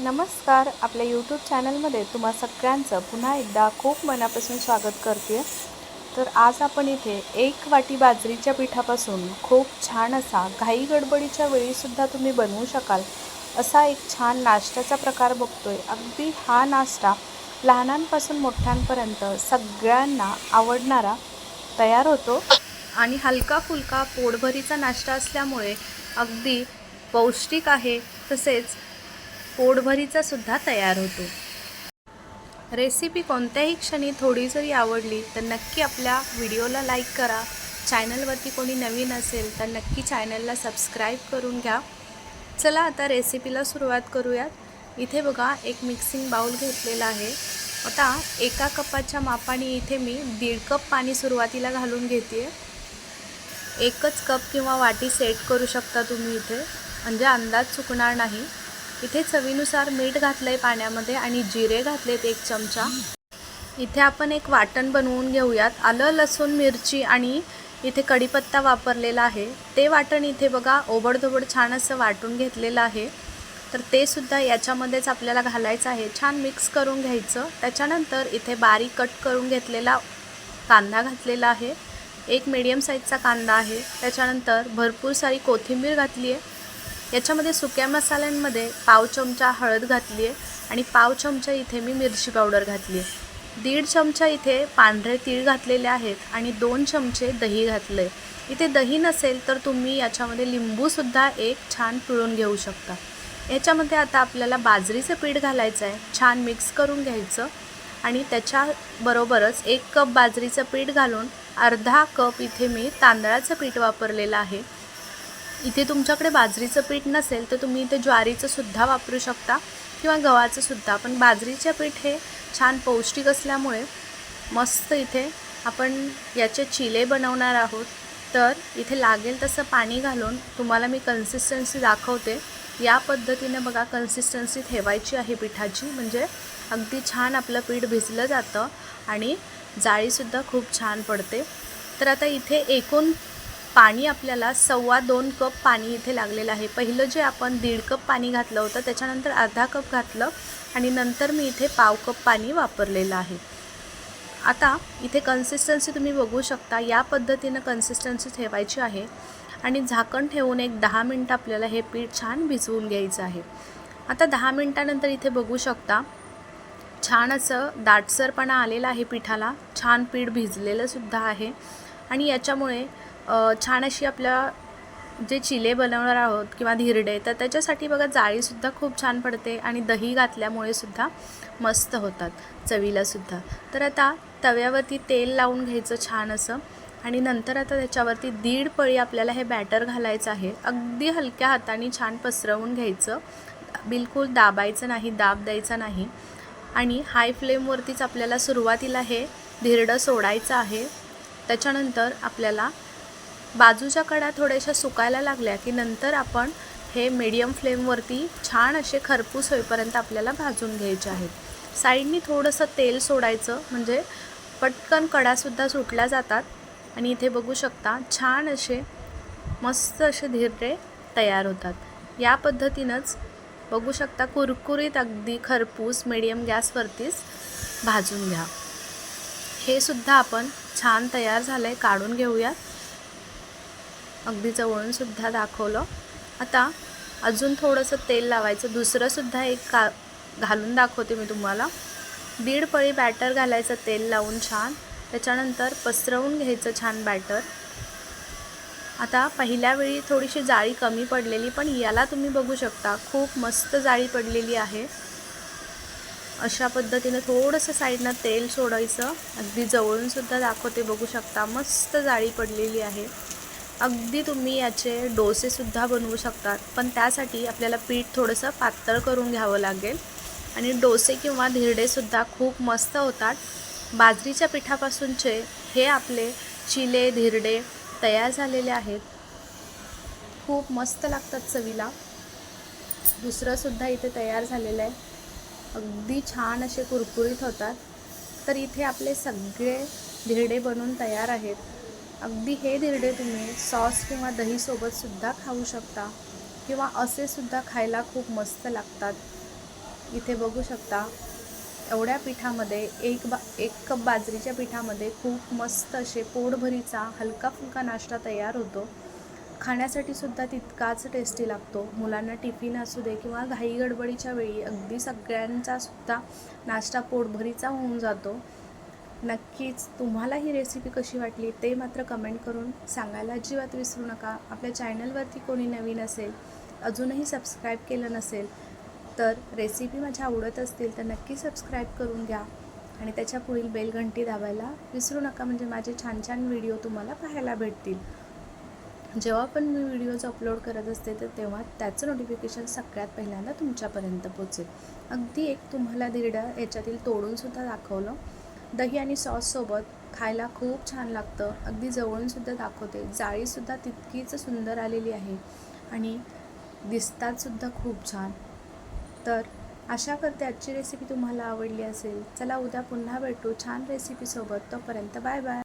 नमस्कार. आपल्या यूट्यूब चॅनलमध्ये तुम्हा सगळ्यांचं पुन्हा एकदा खूप मनापासून स्वागत करते. तर आज आपण इथे 1 वाटी बाजरीच्या पिठापासून खूप छान असा घाई गडबडीच्या वेळीसुद्धा तुम्ही बनवू शकाल असा एक छान नाश्त्याचा प्रकार बघतोय. अगदी हा नाश्ता लहानांपासून मोठ्यांपर्यंत सगळ्यांना आवडणारा तयार होतो आणि हलका फुलका पोटभरीचा नाश्ता असल्यामुळे अगदी पौष्टिक आहे, तसेच पोटभरीचा सुद्धा तयार होतो. रेसिपी कोणत्याही क्षणी थोडी जरी आवडली तर नक्की आपल्या व्हिडिओला लाईक करा. चॅनलवरती कोणी नवीन असेल तर नक्की चॅनलला सबस्क्राईब करून घ्या. चला आता रेसिपीला सुरुवात करूयात. इथे बघा एक मिक्सिंग बाउल घेतलेला आहे. आता 1 कपाच्या मापाने इथे मी 1.5 कप पाणी सुरुवातीला घालून घेते. 1च कप किंवा वाटी सेट करू शकता तुम्ही इथे, म्हणजे अंदाज चुकणार नाही. इथे चवीनुसार मीठ घातलंय पाण्यामध्ये आणि जिरे घातलेत 1 चमचा. इथे आपण एक वाटण बनवून घेऊयात. आलं, लसूण, मिरची आणि इथे कढीपत्ता वापरलेला आहे. ते वाटण इथे बघा ओबडधोबड छान असं वाटून घेतलेलं आहे. तर ते सुद्धा याच्यामध्येच आपल्याला घालायचं आहे. छान मिक्स करून घ्यायचं. त्याच्यानंतर इथे बारीक कट करून घेतलेला कांदा घातलेला आहे. एक मीडियम साईजचा कांदा आहे. त्याच्यानंतर भरपूर सारी कोथिंबीर घातली आहे. याच्यामध्ये सुक्या मसाल्यांमध्ये पाव चमचा हळद घातली आहे आणि पाव चमचा इथे मी मिरची पावडर घातली आहे. 1.5 चमचा इथे पांढरे तीळ घातलेले आहेत आणि 2 चमचे दही घातले. इथे दही नसेल तर तुम्ही याच्यामध्ये लिंबूसुद्धा एक छान पिळून घेऊ शकता. याच्यामध्ये आता आपल्याला बाजरीचं पीठ घालायचं आहे. छान मिक्स करून घ्यायचं आणि त्याच्याबरोबरच 1 कप बाजरीचं पीठ घालून अर्धा कप इथे मी तांदळाचं पीठ वापरलेलं आहे. इथे तुमच्याकडे बाजरीचं पीठ नसेल तर तुम्ही इथे ज्वारीचं सुद्धा वापरू शकता किंवा गव्हाचं सुद्धा. पण बाजरीचे पीठ हे छान पौष्टिक असल्यामुळे मस्त इथे आपण याचे चिले बनवणार आहोत. तर इथे लागेल तसं पाणी घालून तुम्हाला मी कन्सिस्टन्सी दाखवते. या पद्धतीने बघा कन्सिस्टन्सी ठेवायची आहे पिठाची, म्हणजे अगदी छान आपलं पीठ भिजलं जातं आणि जाळीसुद्धा खूप छान पडते. तर आता इथे एकूण पाणी आपल्याला 2.25 कप पाणी इथे लागलेलं आहे. पहिलं जे आपण 1.5 कप पाणी घातलं होतं त्याच्यानंतर अर्धा कप घातलं आणि नंतर मी इथे पाव कप पाणी वापरलेलं आहे. आता इथे कन्सिस्टन्सी तुम्ही बघू शकता. या पद्धतीनं कन्सिस्टन्सी ठेवायची आहे आणि झाकण ठेवून एक 10 मिनटं आपल्याला हे पीठ छान भिजवून घ्यायचं आहे. आता 10 मिनटानंतर इथे बघू शकता छान असं दाटसरपणा आलेला आहे पिठाला. छान पीठ भिजलेलं सुद्धा आहे आणि याच्यामुळे छान अशी आपल्या जे चिले बनवणार आहोत किंवा धिरडे, तर त्याच्यासाठी बघा जाळीसुद्धा खूप छान पडते आणि दही घातल्यामुळे सुद्धा मस्त होतात चवीलासुद्धा. तर आता तव्यावरती तेल लावून घ्यायचं छान असं आणि नंतर आता त्याच्यावरती 1.5 पळी आपल्याला हे बॅटर घालायचं आहे. अगदी हलक्या हाताने छान पसरवून घ्यायचं. बिलकुल दाबायचं नाही, दाब द्यायचा नाही आणि हाय फ्लेमवरतीच आपल्याला सुरुवातीला हे धिरडं सोडायचं आहे. त्याच्यानंतर आपल्याला बाजूच्या कडा थोड्याशा सुकायला लागल्या की नंतर आपण हे मीडियम फ्लेमवरती छान असे खरपूस होईपर्यंत आपल्याला भाजून घ्यायचे आहेत. साईडनी थोडंसं तेल सोडायचं, म्हणजे पटकन कडासुद्धा सुटल्या जातात आणि इथे बघू शकता छान असे मस्त असे धिरडे तयार होतात. या पद्धतीनंच बघू शकता कुरकुरीत अगदी खरपूस मीडियम गॅसवरतीच भाजून घ्या. हे सुद्धा आपण छान तयार झालं आहे. काढून घेऊया. अगदी जवळून सुद्धा दाखवलं. आता अजून थोडंसं तेल लावायचं. दुसरंसुद्धा एक घालून दाखवते मी तुम्हाला. 1.5 पळी बॅटर घालायचं तेल लावून छान. त्याच्यानंतर पसरवून घ्यायचं छान बॅटर. आता पहिल्या वेळी थोडीशी जाळी कमी पडलेली, पण याला तुम्ही बघू शकता खूप मस्त जाळी पडलेली आहे. अशा पद्धतीनं थोडंसं साईडनं तेल सोडायचं. अगदी जवळूनसुद्धा दाखवते, बघू शकता मस्त जाळी पडलेली आहे. अगदी तुम्ही याचे डोसेसुद्धा बनवू शकतात, पण त्यासाठी आपल्याला पीठ थोडंसं पातळ करून घ्यावं लागेल आणि डोसे किंवा धिरडेसुद्धा खूप मस्त होतात. बाजरीच्या पिठापासूनचे हे आपले चिले धिरडे तयार झालेले आहेत. खूप मस्त लागतात चवीला. दुसरंसुद्धा इथे तयार झालेलं आहे. अगदी छान असे कुरकुरीत होतात. तर इथे आपले सगळे धिरडे बनून तयार आहेत. अगदी हे धिरडे तुम्ही सॉस किंवा दहीसोबतसुद्धा खाऊ शकता किंवा असे सुद्धा खायला खूप मस्त लागतात. इथे बघू शकता एवढ्या पिठामध्ये एक कप बाजरीच्या पिठामध्ये खूप मस्त असे पोटभरीचा हलका फुलका नाश्ता तयार होतो. खाण्यासाठी सुद्धा तितकाच टेस्टी लागतो. मुलांना टिफिन असू दे किंवा घाई गडबडीच्या वेळी अगदी सगळ्यांचा सुद्धा नाश्ता पोटभरीचा होऊन जातो. नक्कीच तुम्हाला ही रेसिपी कशी वाटली ते मात्र कमेंट करून सांगायला अजिबात विसरू नका. आपल्या चॅनलवरती कोणी नवीन असेल, अजूनही सबस्क्राईब केलं नसेल तर रेसिपी माझ्या आवडत असतील तर नक्की सबस्क्राईब करून घ्या आणि त्याच्या पुढील बेल घंटी दाबायला विसरू नका, म्हणजे माझे छान छान व्हिडिओ तुम्हाला पाहायला भेटतील. जेव्हा पण मी व्हिडिओज अपलोड करत असते तर तेव्हा त्याचं नोटिफिकेशन सगळ्यात पहिल्यांदा तुमच्यापर्यंत पोचेल. अगदी एक तुम्हाला धिरडं याच्यातील तोडूनसुद्धा दाखवलं. दही आणि सॉससोबत खायला खूप छान लागतं. अगदी जवळूनसुद्धा दाखवते. जाळीसुद्धा तितकीच सुंदर आलेली आहे आणि दिसतातसुद्धा खूप छान. तर आशा करते आजची रेसिपी तुम्हाला आवडली असेल. चला उद्या पुन्हा भेटू छान रेसिपीसोबत. तोपर्यंत बाय बाय.